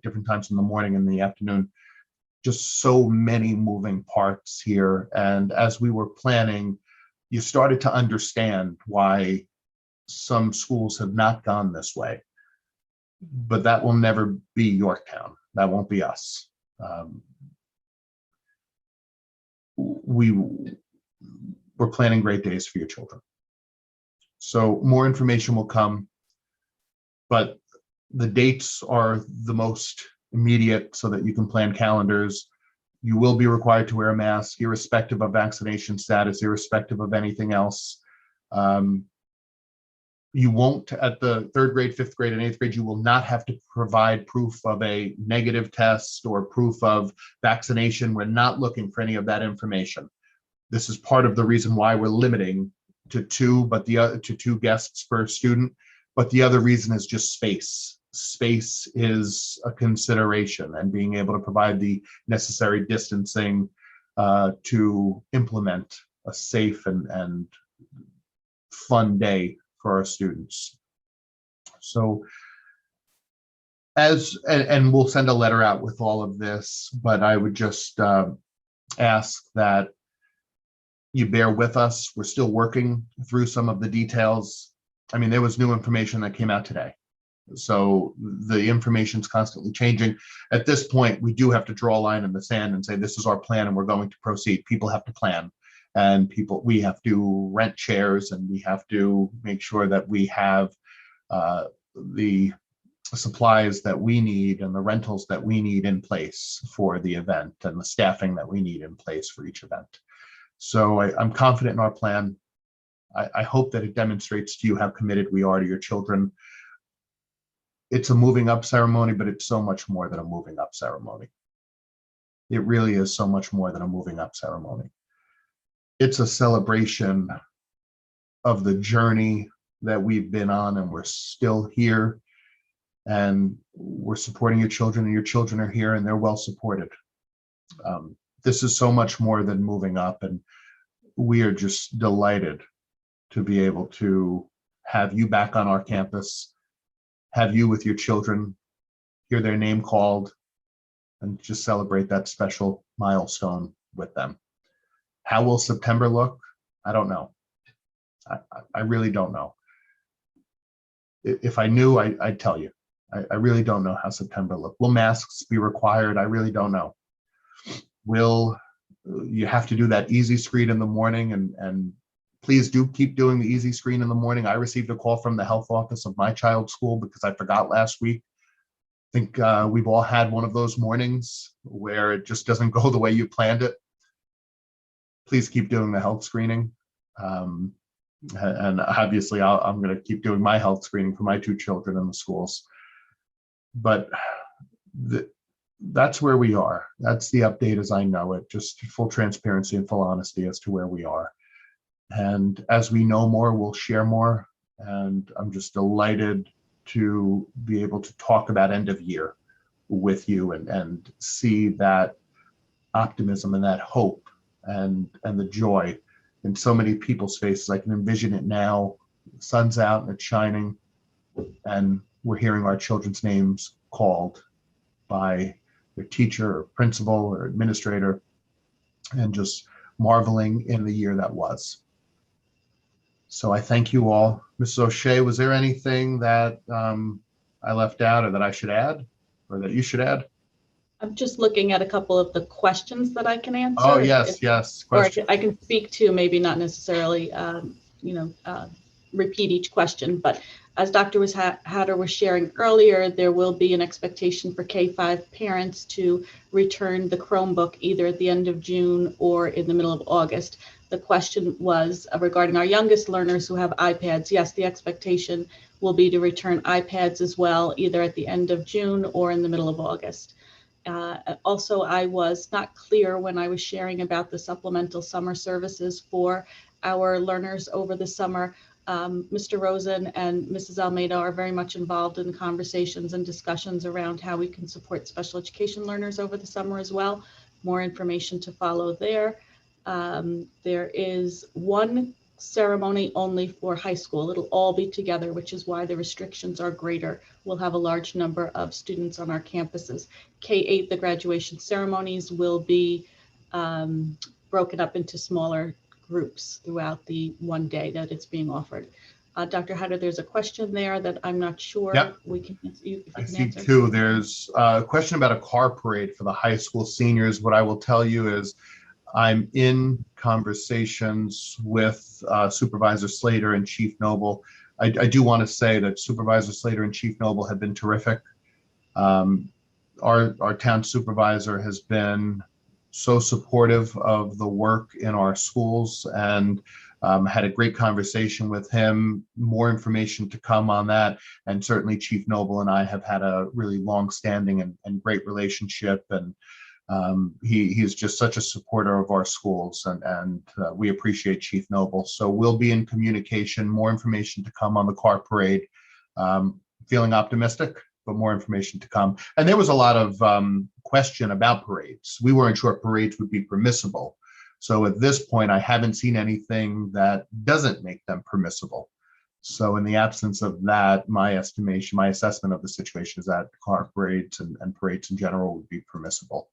different times in the morning and the afternoon. Just so many moving parts here. And as we were planning, you started to understand why some schools have not gone this way. But that will never be Yorktown. That won't be us. We're planning great days for your children. So more information will come, but the dates are the most immediate so that you can plan calendars. You will be required to wear a mask, irrespective of vaccination status, irrespective of anything else. You won't, at the 3rd grade, 5th grade, and 8th grade, you will not have to provide proof of a negative test or proof of vaccination. We're not looking for any of that information. This is part of the reason why we're limiting to 2, but the other to 2 guests per student. But the other reason is just space. Space is a consideration, and being able to provide the necessary distancing to implement a safe and fun day for our students. So and we'll send a letter out with all of this, but I would just ask that you bear with us. We're still working through some of the details. I mean, there was new information that came out today. So the information's constantly changing. At this point, we do have to draw a line in the sand and say, this is our plan and we're going to proceed. People have to plan, and we have to rent chairs, and we have to make sure that we have the supplies that we need and the rentals that we need in place for the event, and the staffing that we need in place for each event. So I'm confident in our plan. I hope that it demonstrates to you how committed we are to your children. It's a moving up ceremony, but it's so much more than a moving up ceremony. It really is so much more than a moving up ceremony. It's a celebration of the journey that we've been on, and we're still here, and we're supporting your children, and your children are here, and they're well supported. This is so much more than moving up, and we are just delighted to be able to have you back on our campus, have you with your children, hear their name called, and just celebrate that special milestone with them. How will September look? I don't know. I really don't know. If I knew, I'd tell you. I really don't know how September look. Will masks be required? I really don't know. Will you have to do that easy screen in the morning? And please do keep doing the easy screen in the morning. I received a call from the health office of my child's school because I forgot last week. I think we've all had one of those mornings where it just doesn't go the way you planned it. Please keep doing the health screening. And obviously I'm going to keep doing my health screening for my 2 children in the schools. But that's where we are. That's the update as I know it, just full transparency and full honesty as to where we are. And as we know more, we'll share more. And I'm just delighted to be able to talk about end of year with you and see that optimism and that hope and the joy in so many people's faces. I can envision it now. The sun's out and it's shining, and we're hearing our children's names called by their teacher or principal or administrator, and just marveling in the year that was. So I thank you all. Mrs. O'Shea, was there anything that I left out or that I should add or that you should add? I'm just looking at a couple of the questions that I can Oh, answer, yes, yes. or Question. I can speak to, maybe not necessarily, repeat each question, but as Dr. Hatter was sharing earlier, there will be an expectation for K-5 parents to return the Chromebook either at the end of June or in the middle of August. The question was regarding our youngest learners who have iPads. Yes, the expectation will be to return iPads as well, either at the end of June or in the middle of August. Also, I was not clear when I was sharing about the supplemental summer services for our learners over the summer. Mr. Rosen and Mrs. Almeida are very much involved in conversations and discussions around how we can support special education learners over the summer as well. More information to follow there. There is one ceremony only for high school. It'll all be together, which is why the restrictions are greater. We'll have a large number of students on our campuses. K-8, the graduation ceremonies will be broken up into smaller groups throughout the one day that it's being offered. Dr. Hatter, there's a question there that I'm not sure Yep. we can, if you I can see answer. two. There's a question about a car parade for the high school seniors. What I will tell you is I'm in conversations with Supervisor Slater and Chief Noble. I do want to say that Supervisor Slater and Chief Noble have been terrific. Our town supervisor has been so supportive of the work in our schools, and had a great conversation with him. More information to come on that. And certainly Chief Noble and I have had a really long-standing and great relationship. And he is just such a supporter of our schools, and we appreciate Chief Noble. So we'll be in communication. More information to come on the car parade. Feeling optimistic, but more information to come. And there was a lot of question about parades. We weren't sure if parades would be permissible. So at this point, I haven't seen anything that doesn't make them permissible. So in the absence of that, my assessment of the situation is that car parades and parades in general would be permissible.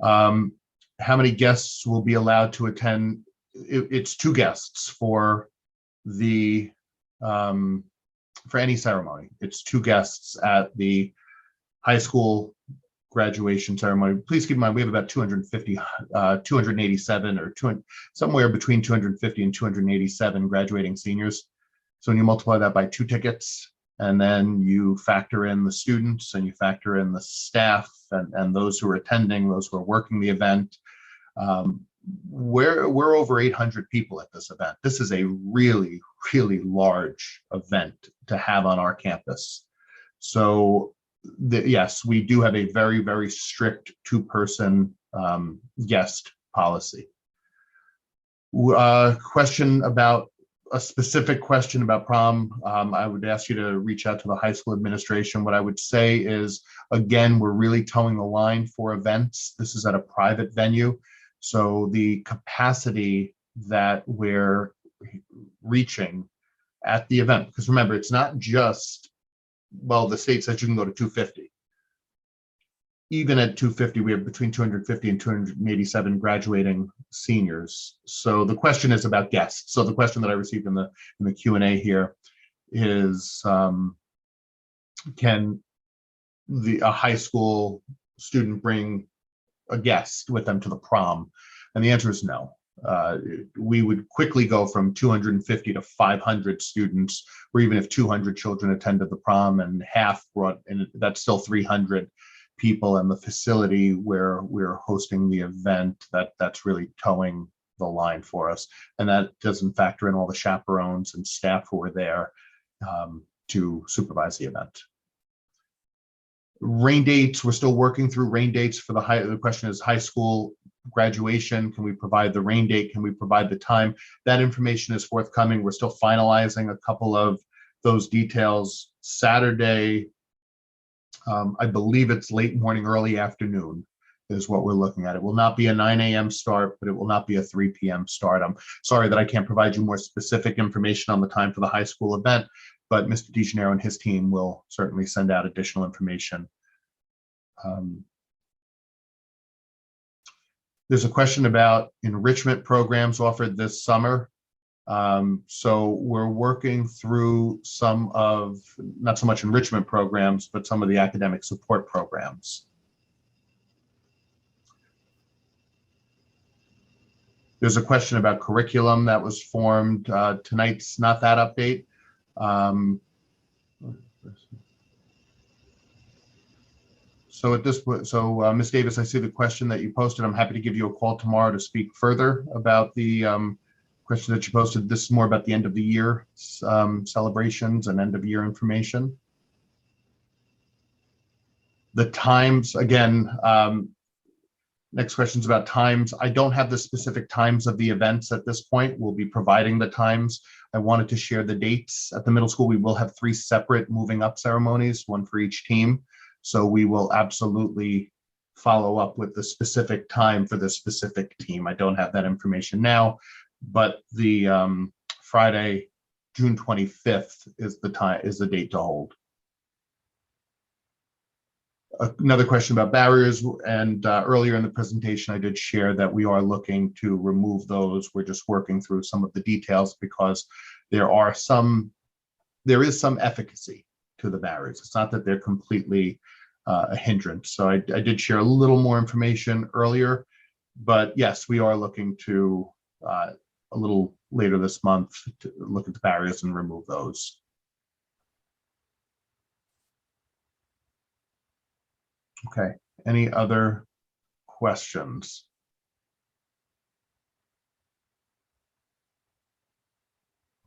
How many guests will be allowed to attend? It's 2 guests for the for any ceremony. It's 2 guests at the high school graduation ceremony. Please keep in mind, we have about 250, 287 or somewhere between 250 and 287 graduating seniors. So when you multiply that by 2 tickets, and then you factor in the students and you factor in the staff and those who are attending, those who are working the event, we're over 800 people at this event. This is a really, really large event to have on our campus. So yes, we do have a very, very strict 2-person guest policy. Question about a specific question about prom. I would ask you to reach out to the high school administration. What I would say is, again, we're really towing the line for events. This is at a private venue. So the capacity that we're reaching at the event, because remember, it's not just, well, the state says you can go to 250. Even at 250, we have between 250 and 287 graduating seniors. So the question is about guests. So the question that I received in the Q&A here is, can a high school student bring a guest with them to the prom? And the answer is no. We would quickly go from 250 to 500 students, or even if 200 children attended the prom and half brought in, that's still 300 people. And the facility where we're hosting the event, that's really towing the line for us. And that doesn't factor in all the chaperones and staff who are there to supervise the event. Rain dates, we're still working through rain dates for the question is high school graduation. Can we provide the rain date? Can we provide the time? That information is forthcoming. We're still finalizing a couple of those details. Saturday, I believe it's late morning, early afternoon is what we're looking at. It will not be a 9 a.m. start, but it will not be a 3 p.m. start. I'm sorry that I can't provide you more specific information on the time for the high school event, but Mr. DeGennaro and his team will certainly send out additional information. There's a question about enrichment programs offered this summer. So we're working through some of, not so much enrichment programs, but some of the academic support programs. There's a question about curriculum that was formed. Tonight's not that update. So at this point, Ms. Davis, I see the question that you posted. I'm happy to give you a call tomorrow to speak further about the question that you posted. This is more about the end of the year celebrations and end of year information. The times, again, next question is about times. I don't have the specific times of the events at this point. We'll be providing the times. I wanted to share the dates. At the middle school, we will have 3 separate moving up ceremonies, 1 for each team. So we will absolutely follow up with the specific time for the specific team. I don't have that information now, but the Friday, June 25th is the date to hold. Another question about barriers, and earlier in the presentation, I did share that we are looking to remove those. We're just working through some of the details because there is some efficacy to the barriers. It's not that they're completely a hindrance. So I did share a little more information earlier, but yes, we are looking to a little later this month to look at the barriers and remove those. Okay, any other questions?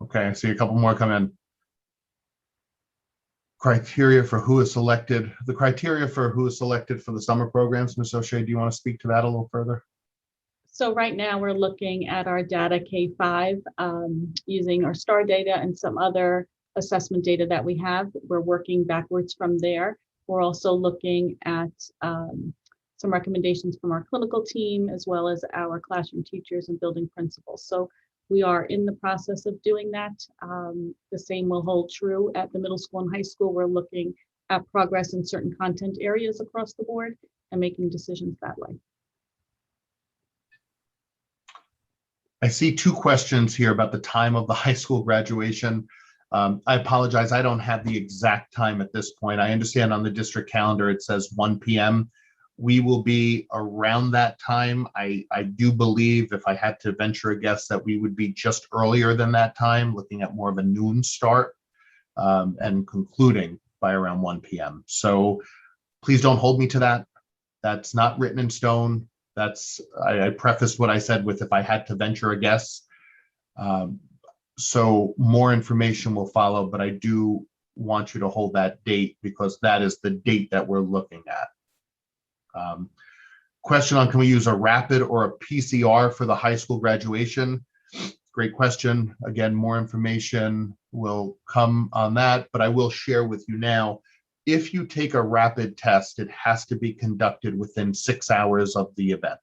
Okay, I see a couple more come in. Criteria for who is selected. The criteria for who is selected for the summer programs, Ms. O'Shea, do you want to speak to that a little further? So right now we're looking at our data K-5 using our STAR data and some other assessment data that we have. We're working backwards from there. We're also looking at some recommendations from our clinical team, as well as our classroom teachers and building principals. So we are in the process of doing that. The same will hold true at the middle school and high school. We're looking at progress in certain content areas across the board and making decisions that way. I see 2 questions here about the time of the high school graduation. I apologize, I don't have the exact time at this point. I understand on the district calendar it says 1 p.m. We will be around that time. I do believe, if I had to venture a guess, that we would be just earlier than that time, looking at more of a noon start and concluding by around 1 p.m. So please don't hold me to that. That's not written in stone. I prefaced what I said with, if I had to venture a guess. So more information will follow, but I do want you to hold that date because that is the date that we're looking at. Question on, can we use a rapid or a PCR for the high school graduation? Great question. Again, more information will come on that, but I will share with you now, if you take a rapid test, it has to be conducted within 6 hours of the event.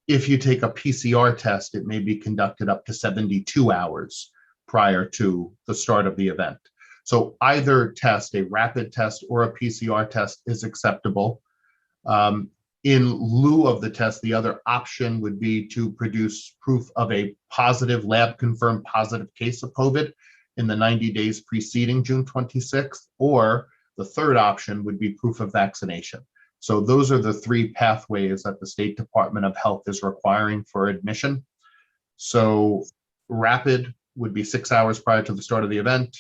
If you take a PCR test, it may be conducted up to 72 hours prior to the start of the event. So either test, a rapid test or a PCR test, is acceptable. In lieu of the test, the other option would be to produce proof of a positive, lab-confirmed positive case of COVID in the 90 days preceding June 26th, or the third option would be proof of vaccination. So those are the 3 pathways that the State Department of Health is requiring for admission. So rapid would be 6 hours prior to the start of the event.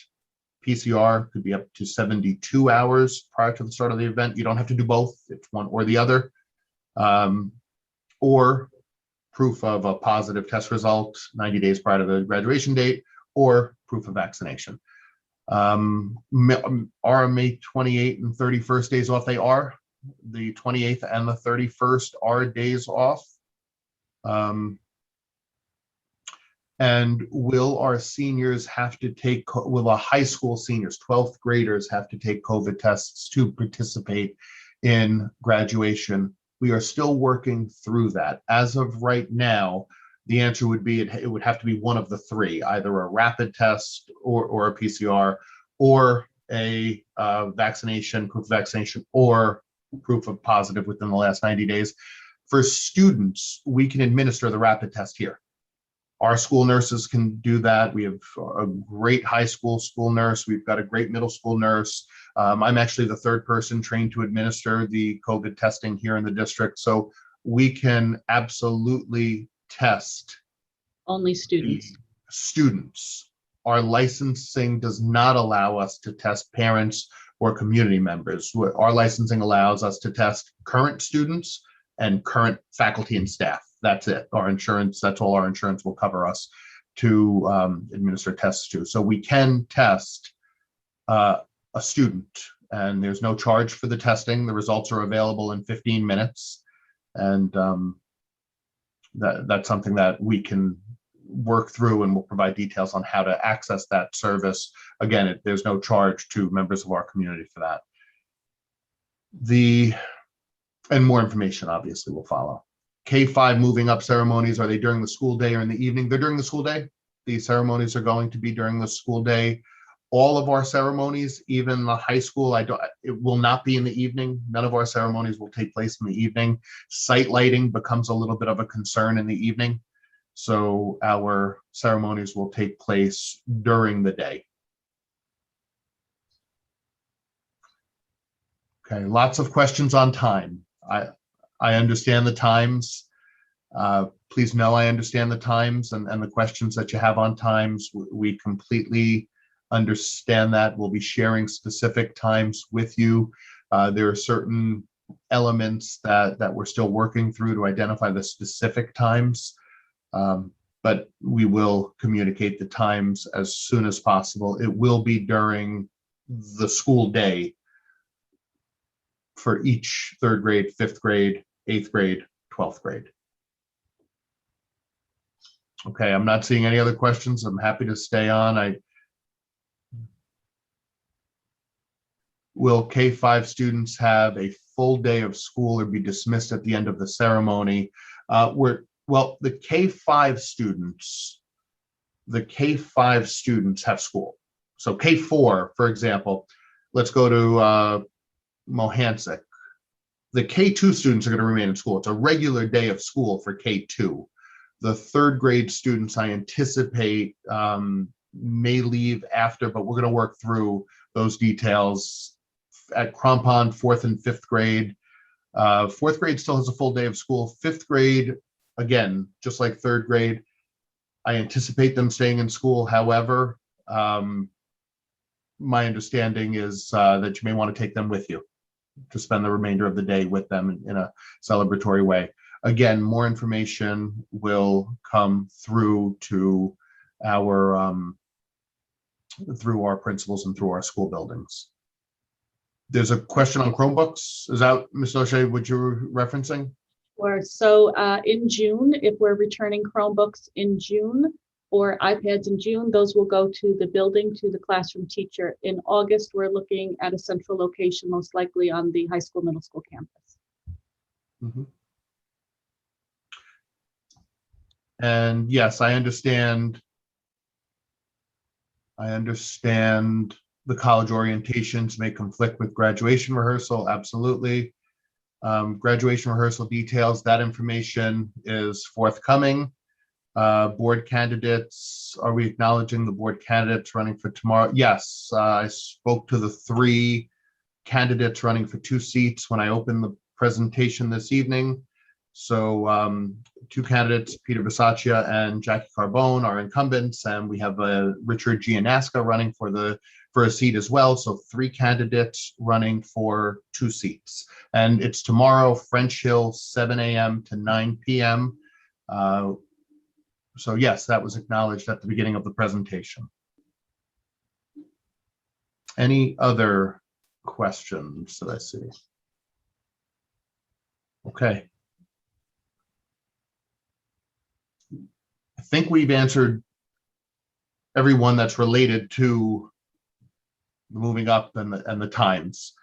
PCR could be up to 72 hours prior to the start of the event. You don't have to do both, it's one or the other. Or proof of a positive test result 90 days prior to the graduation date, or proof of vaccination. Are May 28th and 31st days off? They are. The 28th and the 31st are days off. And will our seniors have to take, will our high school seniors, 12th graders, have to take COVID tests to participate in graduation? We are still working through that. As of right now, the answer would be it would have to be one of the 3, either a rapid test or a PCR, or a vaccination, proof of vaccination, or proof of positive within the last 90 days. For students, we can administer the rapid test here. Our school nurses can do that. We have a great high school nurse. We've got a great middle school nurse. I'm actually the third person trained to administer the COVID testing here in the district. So we can absolutely test Only the students. students. Our licensing does not allow us to test parents or community members. Our licensing allows us to test current students and current faculty and staff. That's it. Our insurance, that's all our insurance will cover us to administer tests to. So we can test a student, and there's no charge for the testing. The results are available in 15 minutes. And that's something that we can work through, and we'll provide details on how to access that service. Again, there's no charge to members of our community for that. And more information obviously will follow. K-5 moving up ceremonies, are they during the school day or in the evening? They're during the school day. These ceremonies are going to be during the school day. All of our ceremonies, even the high school, it will not be in the evening. None of our ceremonies will take place in the evening. Site lighting becomes a little bit of a concern in the evening. So our ceremonies will take place during the day. Okay, lots of questions on time. I understand the times. Please know I understand the times and the questions that you have on times. We completely understand that. We'll be sharing specific times with you. There are certain elements that we're still working through to identify the specific times, but we will communicate the times as soon as possible. It will be during the school day for each 3rd grade, 5th grade, 8th grade, 12th grade. Okay, I'm not seeing any other questions. I'm happy to stay on. Will K-5 students have a full day of school or be dismissed at the end of the ceremony? Well, the K-5 students have school. So K-4, for example, let's go to Mohansick. The K-2 students are going to remain in school. It's a regular day of school for K-2. The 3rd grade students, I anticipate, may leave after, but we're going to work through those details. At Crampon, 4th and 5th grade. 4th grade still has a full day of school. 5th grade, again, just like 3rd grade, I anticipate them staying in school. However, my understanding is that you may want to take them with you to spend the remainder of the day with them in a celebratory way. Again, more information will come through to through our principals and through our school buildings. There's a question on Chromebooks. Is that, Ms. O'Shea, what you were referencing? Or so in June, if we're returning Chromebooks in June or iPads in June, those will go to the building, to the classroom teacher. In August, we're looking at a central location, most likely on the high school, middle school campus. Mm-hmm. And yes, I understand the college orientations may conflict with graduation rehearsal. Absolutely. Graduation rehearsal details, that information is forthcoming. Board candidates, are we acknowledging the board candidates running for tomorrow? Yes, I spoke to the 3 candidates running for 2 seats when I opened the presentation this evening. So 2 candidates, Peter Bisaccia and Jackie Carbone, are incumbents, and we have Richard Gianasca running for a seat as well. So 3 candidates running for 2 seats. And it's tomorrow, French Hill, 7 a.m. to 9 p.m. So yes, that was acknowledged at the beginning of the presentation. Any other questions that I see? Okay. I think we've answered everyone that's related to moving up and the times.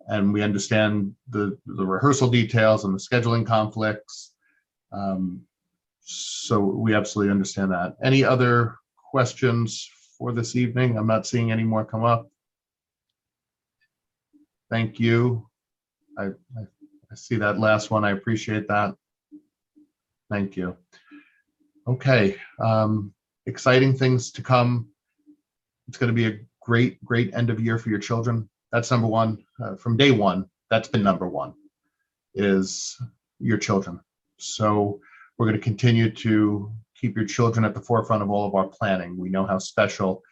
And we understand the rehearsal details and the scheduling conflicts. So we absolutely understand that. Any other questions for this evening? I'm not seeing any more come up. Thank you. I see that last one. I appreciate that. Thank you. Okay, exciting things to come. It's going to be a great, great end of year for your children. That's number one. From day one, that's been number one, is your children. So we're going to continue to keep your children at the forefront of all of our planning. We know how special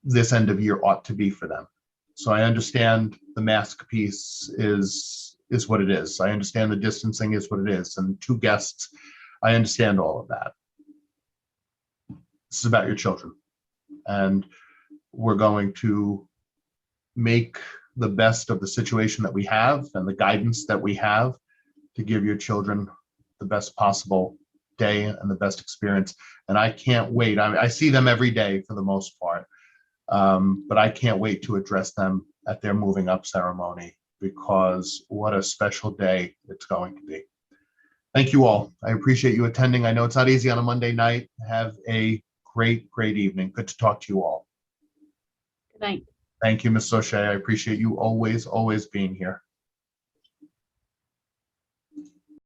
this end of year ought to be for them. So I understand the mask piece is what it is. I understand the distancing is what it is. And 2 guests, I understand all of that. This is about your children. And we're going to make the best of the situation that we have and the guidance that we have to give your children the best possible day and the best experience. And I can't wait. I see them every day for the most part, but I can't wait to address them at their moving up ceremony, because what a special day it's going to be. Thank you all. I appreciate you attending. I know it's not easy on a Monday night. Have a great, great evening. Good to talk to you all. Good night. Thank you, Ms. O'Shea. I appreciate you always, always being here.